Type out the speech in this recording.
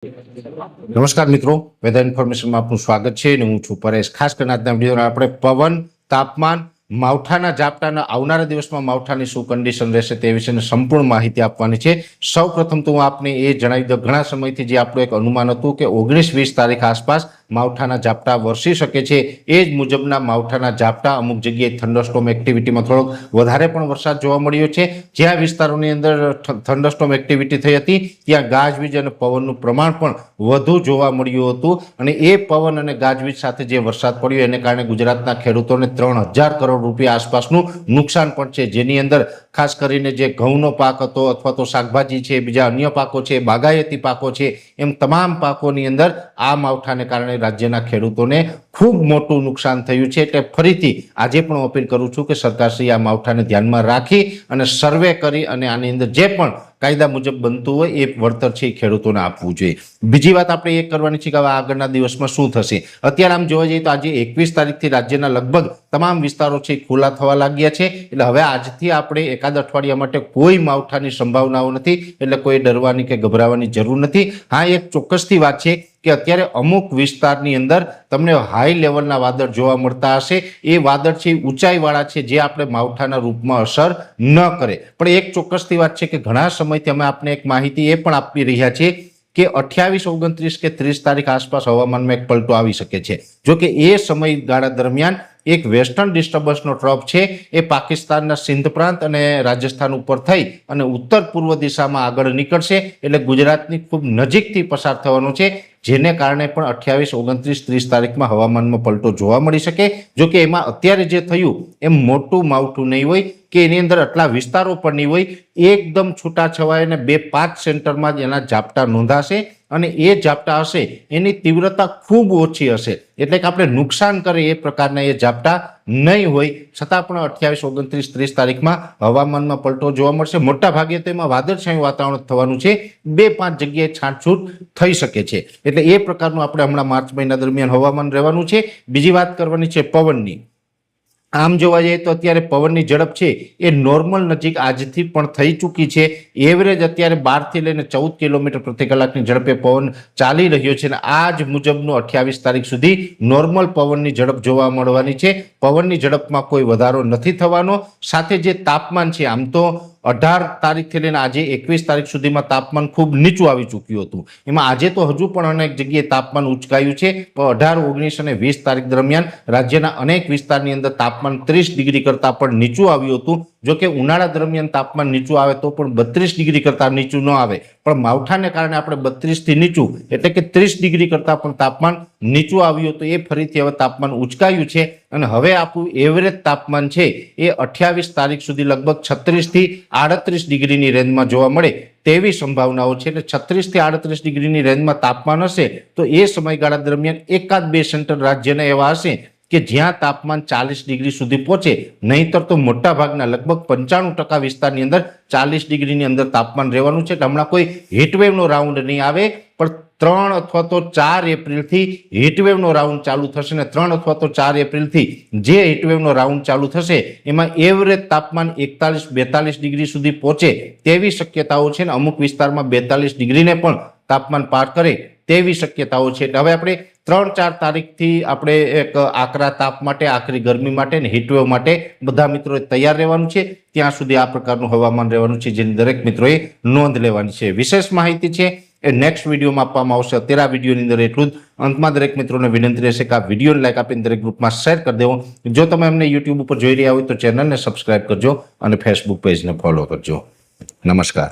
નમસ્કાર મિત્રો, વેધર ઇન્ફોર્મેશનમાં આપનું સ્વાગત છે અને હું છું પરેશ। ખાસ કરીને આજના વિડીયોમાં આપણે પવન, તાપમાન, માવઠાના ઝાપટાના આવનારા દિવસમાં માવઠાની શું કન્ડિશન રહેશે તે વિશેની સંપૂર્ણ માહિતી આપવાની છે। સૌપ્રથમ તો હું આપને એ જણાવી દઉં, ઘણા સમયથી જે આપણું એક અનુમાન હતું કે 19-20 તારીખ આસપાસ માવઠાના ઝાપટા વરસી શકે છે, એ જ મુજબના માવઠાના ઝાપટા અમુક જગ્યાએ થંડરસ્ટોર્મ એક્ટિવિટીમાં થોડોક વધારે પણ વરસાદ જોવા મળ્યો છે। જ્યાં વિસ્તારોની અંદર થંડરસ્ટોર્મ એક્ટિવિટી થઈ હતી ત્યાં ગાજવીજ અને પવનનું પ્રમાણ પણ વધુ જોવા મળ્યું હતું અને એ પવન અને ગાજવીજ સાથે જે વરસાદ પડ્યો એને કારણે ગુજરાતના ખેડૂતોને 3000 કરોડ રૂપિયા આસપાસનું નુકસાન પણ છે, જેની અંદર ખાસ કરીને જે ઘઉંનો પાક હતો અથવા તો શાકભાજી છે, બીજા અન્ય પાકો છે, બાગાયતી પાકો છે, એમ તમામ પાકોની અંદર આ માવઠાને કારણે રાજ્યના ખેડૂતોને ખૂબ મોટું નુકસાન થયું છે। એટલે ફરીથી આજે પણ અપીલ કરું છું કે સરકારશ્રી આ માવઠાને ધ્યાનમાં રાખી અને સર્વે કરી અને આની અંદર જે પણ કાયદા મુજબ બનતું હોય એ વળતર છે એ ખેડૂતોને આપવું જોઈએ। બીજી વાત આપણે એ કરવાની છે કે હવે આગળના દિવસમાં શું થશે। અત્યારે આમ જોવા જઈએ તો આજે 21 તારીખથી રાજ્યના લગભગ તમામ વિસ્તારો છે ખુલ્લા થવા લાગ્યા છે, એટલે હવે આજથી આપણે એકાદ અઠવાડિયા માટે કોઈ માવઠાની સંભાવનાઓ નથી, એટલે કોઈ ડરવાની કે ગભરાવાની જરૂર નથી। હા, એક ચોક્કસથી વાત છે કે અત્યારે અમુક વિસ્તારની અંદર તમને હાઈ લેવલના વાદળ જોવા મળતા હશે। એ વાદળ છે ઊંચાઈવાળા છે, જે આપણે માવઠાના રૂપમાં અસર ન કરે, પણ એક ચોક્કસથી વાત છે કે ઘણા સમયથી અમે આપને એક માહિતી એ પણ આપી રહ્યા છીએ કે 28, 29 કે 30 તારીખ આસપાસ હવામાનમાં એક પલટો આવી શકે છે। જો કે એ સમયગાળા દરમિયાન એક વેસ્ટર્ન ડિસ્ટર્બન્સનો ટ્રફ છે એ પાકિસ્તાનના સિંધ પ્રાંત અને રાજસ્થાન ઉપર થઈ અને ઉત્તર પૂર્વ દિશામાં આગળ નીકળશે, એટલે ગુજરાતની ખૂબ નજીકથી પસાર થવાનો છે, જેને કારણે પણ 28, 29, 30 તારીખમાં હવામાનમાં પલટો જોવા મળી શકે। જો કે એમાં અત્યારે જે થયું એમ મોટું માવઠું નહીં હોય કે એની અંદર આટલા વિસ્તારો પણ નહીં હોય, એકદમ છૂટાછવાયા અને 2-5 સેન્ટરમાં જ એના ઝાપટા નોંધાશે અને એ ઝાપટા હશે એની તીવ્રતા ખૂબ ઓછી હશે, એટલે કે આપણે નુકસાન કરે એ પ્રકારના એ ઝાપટા નહીં હોય, છતાં પણ 28, 29, 30 તારીખમાં હવામાનમાં પલટો જોવા મળશે। મોટા ભાગે તો એમાં વાદળછાયું વાતાવરણ થવાનું છે, 2-5 જગ્યાએ છાંટછૂટ થઈ શકે છે, એટલે એ પ્રકારનું આપણે હમણાં માર્ચ મહિના દરમિયાન હવામાન રહેવાનું છે। બીજી વાત કરવાની છે પવનની। આમ જોવા જઈએ તો અત્યારે પવનની ઝડપ છે એ નોર્મલ નજીક આજથી પણ થઈ ચૂકી છે। એવરેજ અત્યારે 12 થી લઈને 14 કિલોમીટર પ્રતિ કલાકની ઝડપે પવન ચાલી રહ્યો છે અને આ જ મુજબનું 28 તારીખ સુધી નોર્મલ પવનની ઝડપ જોવા મળવાની છે। પવનની ઝડપમાં કોઈ વધારો નથી થવાનો। સાથે જે તાપમાન છે, આમ તો 18 તારીખથી લઈને આજે 21 તારીખ સુધીમાં તાપમાન ખૂબ નીચું આવી ચૂક્યું હતું, એમાં આજે તો હજુ પણ અનેક જગ્યાએ તાપમાન ઉચકાયું છે, પણ 18, 19 અને 20 તારીખ દરમિયાન રાજ્યના અનેક વિસ્તારની અંદર તાપમાન 30 ડિગ્રી કરતાં પણ નીચું આવ્યું હતું। જો કે ઉનાળા દરમિયાન તાપમાન નીચું આવે તો પણ 32 ડિગ્રી કરતાં નીચું ન આવે, પણ માવઠાને કારણે આપણે 32 થી નીચું એટલે કે 30 ડિગ્રી કરતાં પણ તાપમાન નીચું આવ્યું હતું, એ ફરીથી હવે તાપમાન ઉચકાયું છે અને હવે આપણું એવરેજ તાપમાન છે એ 28 તારીખ સુધી લગભગ 36 થી 38 ડિગ્રીની રેન્જમાં જોવા મળે તેવી સંભાવનાઓ છે। એટલે 36 થી 38 ડિગ્રીની રેન્જમાં તાપમાન હશે તો એ સમયગાળા દરમિયાન 1-2 સેન્ટર રાજ્યના એવા હશે કે જ્યાં તાપમાન 40 ડિગ્રી સુધી પહોંચે, નહીંતર તો મોટા ભાગના લગભગ 95% વિસ્તારની અંદર 40 ડિગ્રીની અંદર તાપમાન રહેવાનું છે। હમણાં કોઈ હીટવેવનો રાઉન્ડ નહીં આવે, પણ 3 અથવા તો 4 એપ્રિલથી હીટવેવનો રાઉન્ડ ચાલુ થશે ને 3 અથવા તો 4 એપ્રિલથી જે હીટવેવનો રાઉન્ડ ચાલુ થશે એમાં એવરેજ તાપમાન 41-42 ડિગ્રી સુધી પહોંચે તેવી શક્યતાઓ છે ને અમુક વિસ્તારમાં 42 ડિગ્રીને પણ તાપમાન પાર કરે તેવી શક્યતાઓ છે। એટલે હવે આપણે 3-4 તારીખથી આપણે એક આકરા તાપ માટે, આકરી ગરમી માટે અને હીટવેવ માટે બધા મિત્રોએ તૈયાર રહેવાનું છે। ત્યાં સુધી આ પ્રકારનું હવામાન રહેવાનું છે, જેની દરેક મિત્રોએ નોંધ લેવાની છે। વિશેષ માહિતી છે એ નેક્સ્ટ વિડીયોમાં આપવામાં આવશે। અત્યારે આ વિડીયોની અંદર એટલું જ। અંતમાં દરેક મિત્રોને વિનંતી રહેશે કે આ વિડીયોને લાઈક આપીને દરેક ગ્રુપમાં શેર કરી દેવો। જો તમે અમને યુટ્યુબ ઉપર જોઈ રહ્યા હોય તો ચેનલને સબસ્ક્રાઇબ કરજો અને ફેસબુક પેજને ફોલો કરજો। નમસ્કાર।